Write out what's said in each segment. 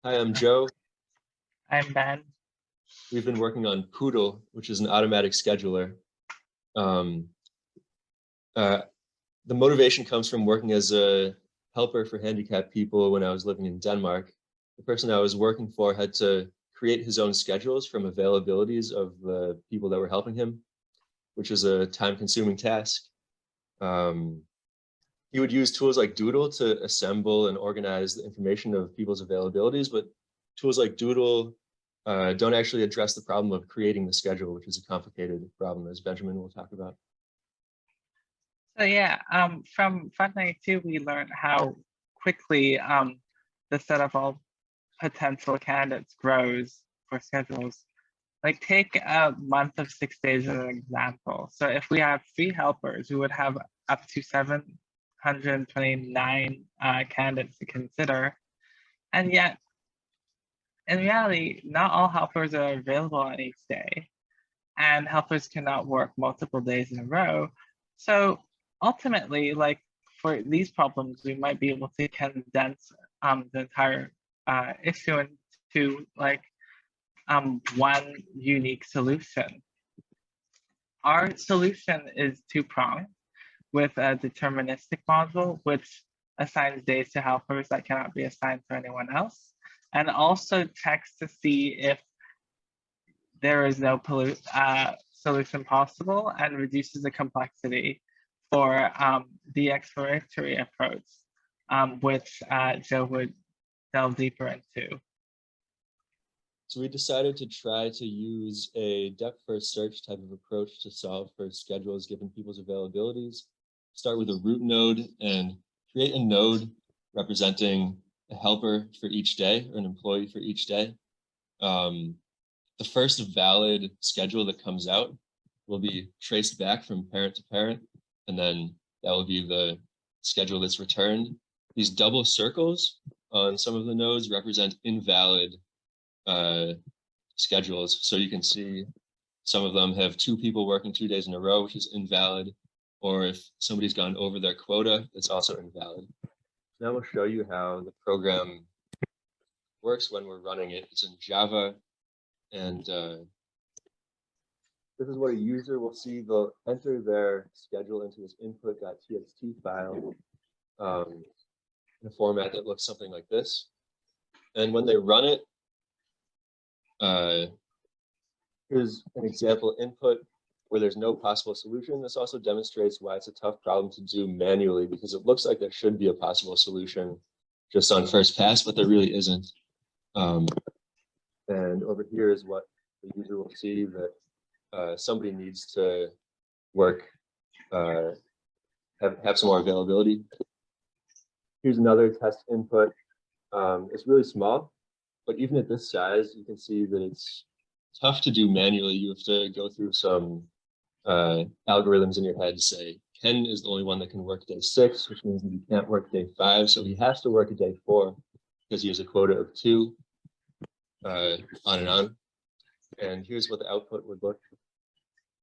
Hi, I'm Joe. I'm Ben. We've been working on Poodle, which is an automatic scheduler. Um, the motivation comes from working as a helper for handicapped people when I was living in Denmark. The person I was working for had to create his own schedules from availabilities of the people that were helping him, which is a time-consuming task. He would use tools like Doodle to assemble and organize the information of people's availabilities, but tools like Doodle don't actually address the problem of creating the schedule, which is a complicated problem, as Benjamin will talk about. So yeah, from Fund 92, we learned how quickly the set of all potential candidates grows for schedules. Like take a month of 6 days as an example. So if we have 3 helpers, we would have up to 729 candidates to consider. And yet, in reality, not all helpers are available on each day, and helpers cannot work multiple days in a row. So ultimately, like for these problems, we might be able to condense the entire issue into like one unique solution. Our solution is two-pronged with a deterministic module, which assigns days to helpers that cannot be assigned to anyone else, and also checks to see if there is no solution possible and reduces the complexity for the exploratory approach, which Joe would delve deeper into. So we decided to try to use a depth-first search type of approach to solve for schedules given people's availabilities. Start with a root node and create a node representing a helper for each day or an employee for each day. The first valid schedule that comes out will be traced back from parent to parent, and then that will be the schedule that's returned. These double circles on some of the nodes represent invalid schedules. So you can see some of them have 2 people working 2 days in a row, which is invalid. Or if somebody's gone over their quota, it's also invalid. Now we'll show you how the program works when we're running it. It's in Java. And this is what a user will see. They'll enter their schedule into this input.txt file in a format that looks something like this. And when they run it, here's an example input where there's no possible solution. This also demonstrates why it's a tough problem to do manually, because it looks like there should be a possible solution just on first pass, but there really isn't. And over here is what the user will see that somebody needs to work, have some more availability. Here's another test input. It's really small, but even at this size, you can see that it's tough to do manually. You have to go through some algorithms in your head to say, Ken is the only one that can work day 6, which means that he can't work day 5. So he has to work a day 4 because he has a quota of 2, on and on. And here's what the output would look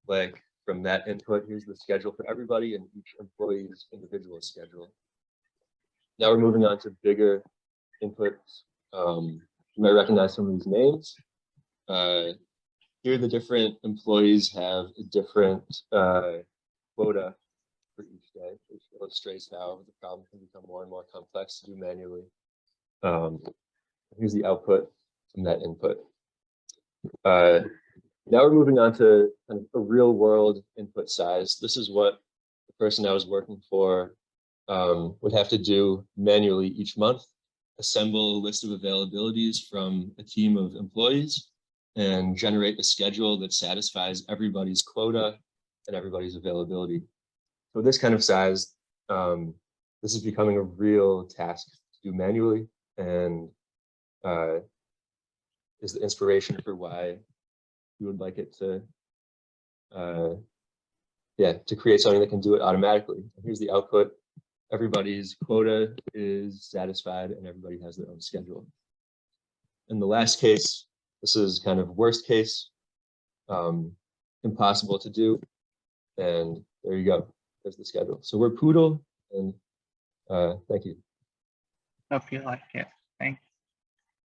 like from that input. Here's the schedule for everybody and each employee's individual schedule. Now we're moving on to bigger inputs. You might recognize some of these names. Here the different employees have a different quota for each day, which illustrates how the problem can become more and more complex to do manually. Here's the output from that input. Now we're moving on to kind of a real world input size. This is what the person I was working for would have to do manually each month: assemble a list of availabilities from a team of employees and generate a schedule that satisfies everybody's quota and everybody's availability. So this kind of size, this is becoming a real task to do manually, and is the inspiration for why you would like it to, to create something that can do it automatically. And here's the output. Everybody's quota is satisfied and everybody has their own schedule. In the last case, this is kind of worst case, impossible to do. And there you go, there's the schedule. So we're Poodle, and thank you. Hope you like it. Thank you.